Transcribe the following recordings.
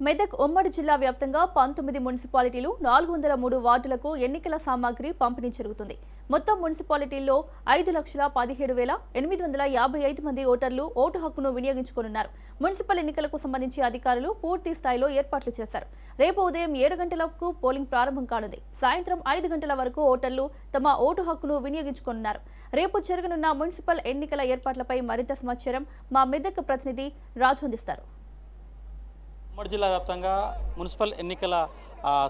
మెదక్ ఉమ్మడి జిల్లా వ్యాప్తంగా 19 మున్సిపాలిటీలు 403 వార్డులకు ఎన్నికల సామాగ్రి పంపిణీ జరుగుతుంది. మొత్తం మున్సిపాలిటీల్లో 5,17,855 మంది ఓటర్లు ఓటు హక్కును వినియోగించుకోనున్నారు. మున్సిపల్ ఎన్నికలకు సంబంధించి అధికారులు పూర్తి స్థాయిలో ఏర్పాట్లు చేశారు. రేపు ఉదయం 7 గంటలకు పోలింగ్ ప్రారంభం కానుంది. సాయంత్రం 5 గంటల వరకు ఓటర్లు తమ ఓటు హక్కును వినియోగించుకోనున్నారు. రేపు జరగనున్న మున్సిపల్ ఎన్నికల ఏర్పాట్లపై మరింత సమాచారం మా మెదక్ ప్రతినిధి రాజు అందిస్తారు. ఉమ్మడి జిల్లా వ్యాప్తంగా మున్సిపల్ ఎన్నికల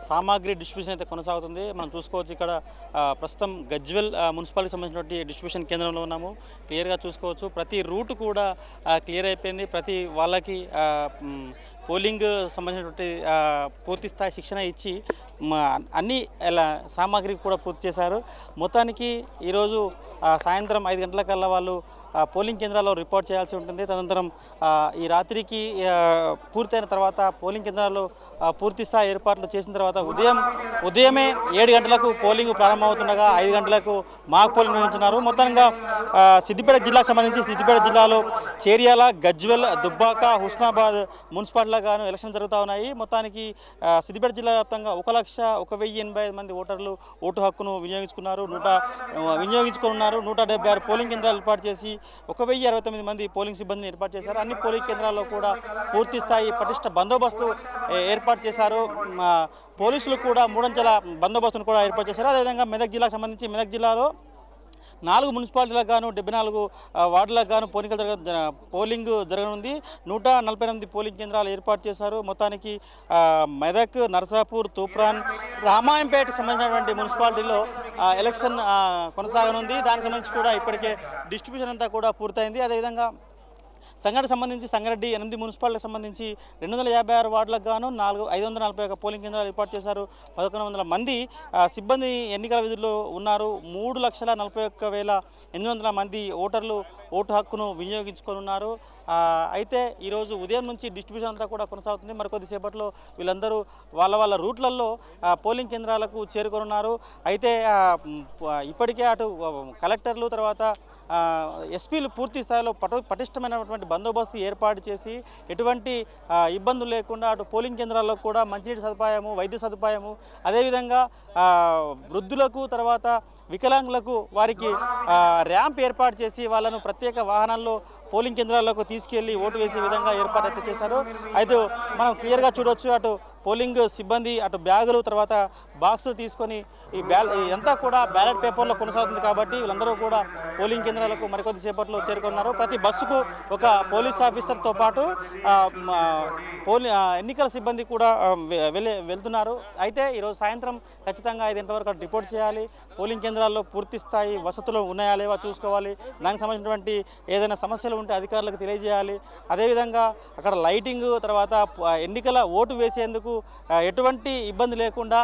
సామాగ్రి డిస్ట్రిబ్యూషన్ అయితే కొనసాగుతుంది. మనం చూసుకోవచ్చు ఇక్కడ ప్రస్తుతం గజ్వెల్ మున్సిపాలిటీకి సంబంధించినటువంటి డిస్ట్రిబ్యూషన్ కేంద్రంలో ఉన్నాము. క్లియర్గా చూసుకోవచ్చు ప్రతి రూట్ కూడా క్లియర్ అయిపోయింది. ప్రతి వాళ్ళకి పోలింగ్ సంబంధించినటువంటి పూర్తి స్థాయి శిక్షణ ఇచ్చి అన్ని సామాగ్రి కూడా పూర్తి చేశారు. మొత్తానికి ఈరోజు సాయంత్రం 5 గంటలకల్లా వాళ్ళు పోలింగ్ కేంద్రాల్లో రిపోర్ట్ చేయాల్సి ఉంటుంది. తదనంతరం ఈ రాత్రికి పూర్తయిన తర్వాత పోలింగ్ కేంద్రాల్లో పూర్తి స్థాయి ఏర్పాట్లు చేసిన తర్వాత ఉదయమే 7 గంటలకు పోలింగ్ ప్రారంభమవుతుండగా 5 గంటలకు మాక్ పోలింగ్ నిర్వహించున్నారు. మొత్తంగా సిద్దిపేట జిల్లాకు సంబంధించి సిద్దిపేట జిల్లాలో చేర్యాల, గజ్వెల్, దుబ్బాక, హుస్నాబాద్ మున్సిపాలిటీలకు గాను ఎలక్షన్ జరుగుతూ ఉన్నాయి. మొత్తానికి సిద్దిపేట జిల్లా వ్యాప్తంగా 1,01,085 మంది ఓటర్లు ఓటు హక్కును వినియోగించుకున్నారు. 176 పోలింగ్ కేంద్రాలు ఏర్పాటు చేసి 1,069 మంది పోలింగ్ సిబ్బందిని ఏర్పాటు చేశారు. అన్ని పోలింగ్ కేంద్రాల్లో కూడా పూర్తి స్థాయి పటిష్ట బందోబస్తు ఏర్పాటు చేశారు. పోలీసులు కూడా 3 అంచెల బందోబస్తును కూడా ఏర్పాటు చేశారు. అదేవిధంగా మెదక్ జిల్లాకు సంబంధించి మెదక్ జిల్లాలో 4 మున్సిపాలిటీలకు గాను 74 వార్డులకు గాను పోలింగ్ జరగనుంది. 148 పోలింగ్ కేంద్రాలు ఏర్పాటు చేశారు. మొత్తానికి మెదక్, నర్సాపూర్, తూప్రాన్, రామాయంపేటకు సంబంధించినటువంటి మున్సిపాలిటీలో ఎలక్షన్ కొనసాగనుంది. దానికి సంబంధించి కూడా ఇప్పటికే డిస్ట్రిబ్యూషన్ అంతా కూడా పూర్తయింది. అదేవిధంగా సంగారెడ్డి సంగారెడ్డి 8 మున్సిపాలిటీలకు సంబంధించి 256 వార్డులకు గాను 541 పోలింగ్ కేంద్రాలు ఏర్పాటు చేశారు. 1100 మంది సిబ్బంది ఎన్నికల విధుల్లో ఉన్నారు. 3,41,800 మంది ఓటర్లు ఓటు హక్కును వినియోగించుకోనున్నారు. అయితే ఈరోజు ఉదయం నుంచి డిస్ట్రిబ్యూషన్ అంతా కూడా కొనసాగుతుంది. మరికొద్దిసేపట్లో వీళ్ళందరూ వాళ్ళ రూట్లలో పోలింగ్ కేంద్రాలకు చేరుకోనున్నారు. అయితే ఇప్పటికే అటు కలెక్టర్లు తర్వాత ఎస్పీలు పూర్తి స్థాయిలో పటిష్టమైనటువంటి బందోబస్తు ఏర్పాటు చేసి ఎటువంటి ఇబ్బందులు లేకుండా అటు పోలింగ్ కేంద్రాల్లో కూడా మంచినీటి సదుపాయము, వైద్య సదుపాయము, అదేవిధంగా వృద్ధులకు తర్వాత వికలాంగులకు వారికి ర్యాంప్ ఏర్పాటు చేసి వాళ్ళను ప్రత్యేక వాహనాల్లో పోలింగ్ కేంద్రాలకు తీసుకెళ్లి ఓటు వేసే విధంగా ఏర్పాటు అయితే చేశారు. అయితే మనం క్లియర్గా చూడవచ్చు అటు పోలింగ్ సిబ్బంది అటు బ్యాగులు తర్వాత బాక్సులు తీసుకొని ఇదంతా కూడా బ్యాలెట్ పేపర్లో కొనసాగుతుంది. కాబట్టి వీళ్ళందరూ కూడా పోలింగ్ కేంద్రాలకు మరికొద్దిసేపట్లో చేరుకున్నారు. ప్రతి బస్సుకు ఒక పోలీస్ ఆఫీసర్తో పాటు ఎన్నికల సిబ్బంది కూడా వెళ్తున్నారు. అయితే ఈరోజు సాయంత్రం ఖచ్చితంగా 5 గంటల వరకు రిపోర్ట్ చేయాలి. పోలింగ్ కేంద్రాల్లో పూర్తి స్థాయి వసతులు ఉన్నాయా లేవా చూసుకోవాలి. దానికి సంబంధించినటువంటి ఏదైనా సమస్యలు ఉంటే అధికారులకు తెలియజేయాలి. అదేవిధంగా అక్కడ లైటింగ్ తర్వాత ఎన్నికల ఓటు వేసేందుకు ఎటువంటి ఇబ్బంది లేకుండా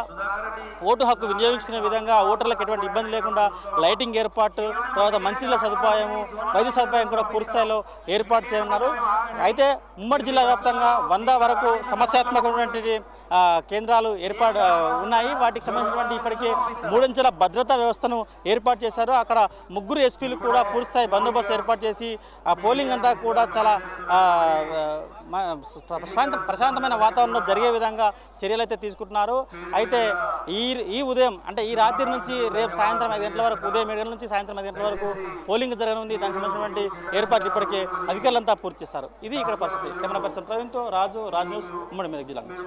ఓటు హక్కు వినియోగించుకునే విధంగా ఓటర్లకు ఎటువంటి ఇబ్బంది లేకుండా లైటింగ్ ఏర్పాటు తర్వాత మంచినీళ్ళ సదుపాయము, వైద్య సదుపాయం కూడా పూర్తి స్థాయిలో ఏర్పాటు చేయనున్నారు. అయితే ఉమ్మడి జిల్లా వ్యాప్తంగా 100 వరకు సమస్యాత్మకమైనటువంటి కేంద్రాలు ఏర్పాటు ఉన్నాయి. వాటికి సంబంధించినటువంటి ఇప్పటికే 3 అంచెల భద్రతా వ్యవస్థను ఏర్పాటు చేశారు. అక్కడ 3 ఎస్పీలు కూడా పూర్తిస్థాయి బందోబస్తు ఏర్పాటు చేసి పోలింగ్ అంతా కూడా చాలా ప్రశాంతమైన వాతావరణంలో జరిగే విధంగా చర్యలు అయితే తీసుకుంటున్నారు. అయితే ఈ ఉదయం అంటే ఈ రాత్రి నుంచి రేపు సాయంత్రం 5 గంటల వరకు ఉదయం 7 గంటల నుంచి సాయంత్రం 5 గంటల వరకు పోలింగ్ జరగనుంది. దానికి సంబంధించినటువంటి ఏర్పాట్లు ఇప్పటికే అధికారులంతా పూర్తి చేశారు. ఇది ఇక్కడ పరిస్థితి. కెమెరా పర్సన్ ప్రవీణ్తో రాజు, రాజ్ న్యూస్, ఉమ్మడి మెదక్ జిల్లా నుంచి.